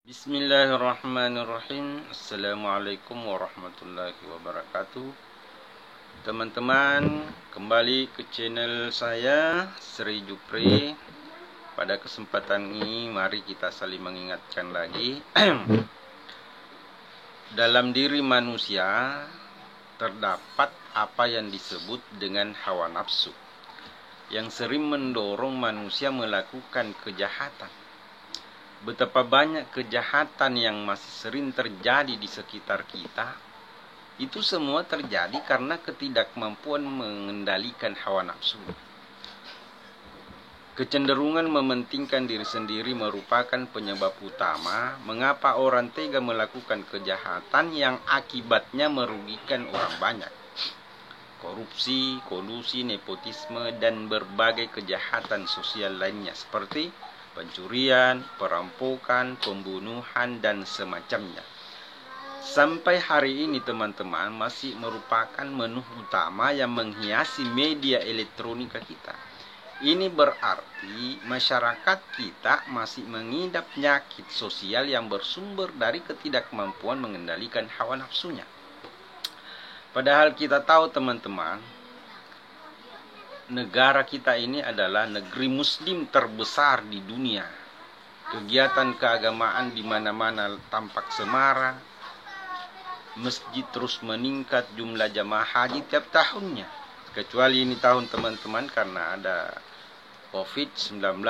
Bismillahirrahmanirrahim. Assalamualaikum warahmatullahi wabarakatuh. Teman-teman, kembali ke channel saya Sri Jupri. Pada kesempatan ini mari kita saling mengingatkan lagi dalam diri manusia terdapat apa yang disebut dengan hawa nafsu yang sering mendorong manusia melakukan kejahatan. Betapa banyak kejahatan yang masih sering terjadi di sekitar kita. Itu semua terjadi karena ketidakmampuan mengendalikan hawa nafsu. Kecenderungan mementingkan diri sendiri merupakan penyebab utama mengapa orang tega melakukan kejahatan yang akibatnya merugikan orang banyak. Korupsi, kolusi, nepotisme, dan berbagai kejahatan sosial lainnya seperti pencurian, perampokan, pembunuhan, dan semacamnya. Sampai hari ini teman-teman masih merupakan menu utama yang menghiasi media elektronika kita. Ini berarti masyarakat kita masih mengidap penyakit sosial yang bersumber dari ketidakmampuan mengendalikan hawa nafsunya. Padahal kita tahu teman-teman, negara kita ini adalah negeri muslim terbesar di dunia. Kegiatan keagamaan di mana-mana tampak semarak. Masjid terus meningkat jumlah jamaah haji tiap tahunnya. Kecuali ini tahun teman-teman karena ada COVID-19.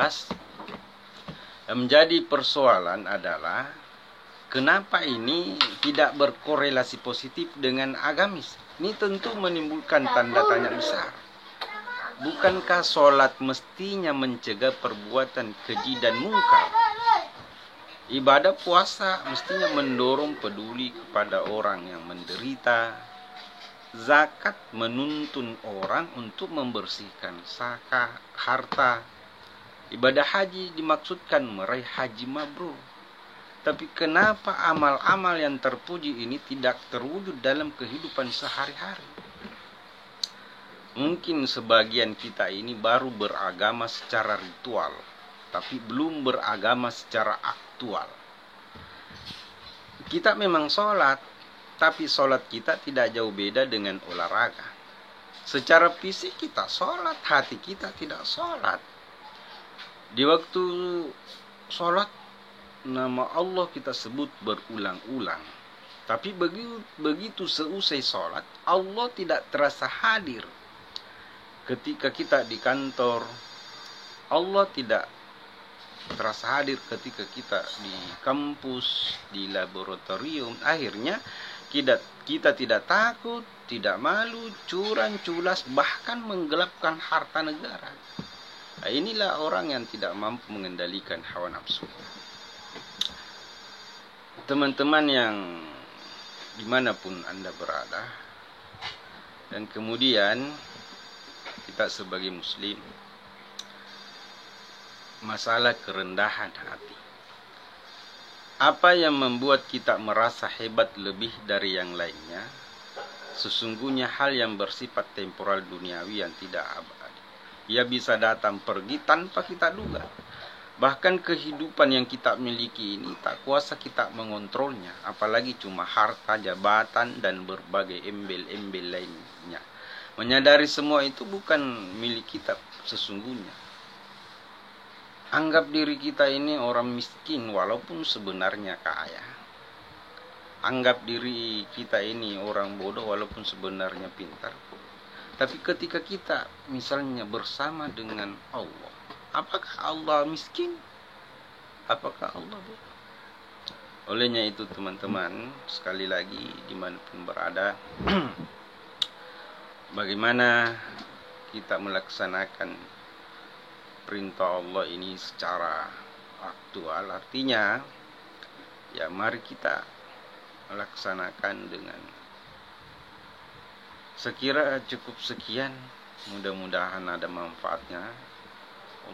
Yang menjadi persoalan adalah kenapa ini tidak berkorelasi positif dengan agamis. Ini tentu menimbulkan tanda tanya besar. Bukankah sholat mestinya mencegah perbuatan keji dan mungkar? Ibadah puasa mestinya mendorong peduli kepada orang yang menderita. Zakat menuntun orang untuk membersihkan harta. Ibadah haji dimaksudkan meraih haji mabrur. Tapi kenapa amal-amal yang terpuji ini tidak terwujud dalam kehidupan sehari-hari? Mungkin sebagian kita ini baru beragama secara ritual, tapi belum beragama secara aktual. Kita memang sholat, tapi sholat kita tidak jauh beda dengan olahraga. Secara fisik kita sholat, hati kita tidak sholat. Di waktu sholat, nama Allah kita sebut berulang-ulang. Tapi begitu seusai sholat, Allah tidak terasa hadir. Ketika kita di kantor, Allah tidak terasa hadir ketika kita di kampus, di laboratorium. Akhirnya kita tidak takut, tidak malu, curang, culas, bahkan menggelapkan harta negara. Nah, inilah orang yang tidak mampu mengendalikan hawa nafsu. Teman-teman yang dimanapun Anda berada, dan kemudian kita sebagai muslim, masalah kerendahan hati. Apa yang membuat kita merasa hebat lebih dari yang lainnya? Sesungguhnya hal yang bersifat temporal duniawi yang tidak abadi. Ia bisa datang pergi tanpa kita duga. Bahkan kehidupan yang kita miliki ini tak kuasa kita mengontrolnya, apalagi cuma harta, jabatan, dan berbagai embel-embel lainnya. Menyadari semua itu bukan milik kita sesungguhnya. Anggap diri kita ini orang miskin walaupun sebenarnya kaya. Anggap diri kita ini orang bodoh walaupun sebenarnya pintar. Tapi ketika kita misalnya bersama dengan Allah, apakah Allah miskin? Apakah Allah bodoh? Olehnya itu teman-teman, sekali lagi dimanapun berada, bagaimana kita melaksanakan perintah Allah ini secara aktual? Artinya, ya mari kita melaksanakan dengan sekira cukup sekian. Mudah-mudahan ada manfaatnya.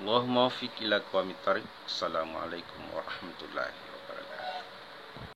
Allahumma waffiq ila aqwamit thariq. Assalamualaikum warahmatullahi wabarakatuh.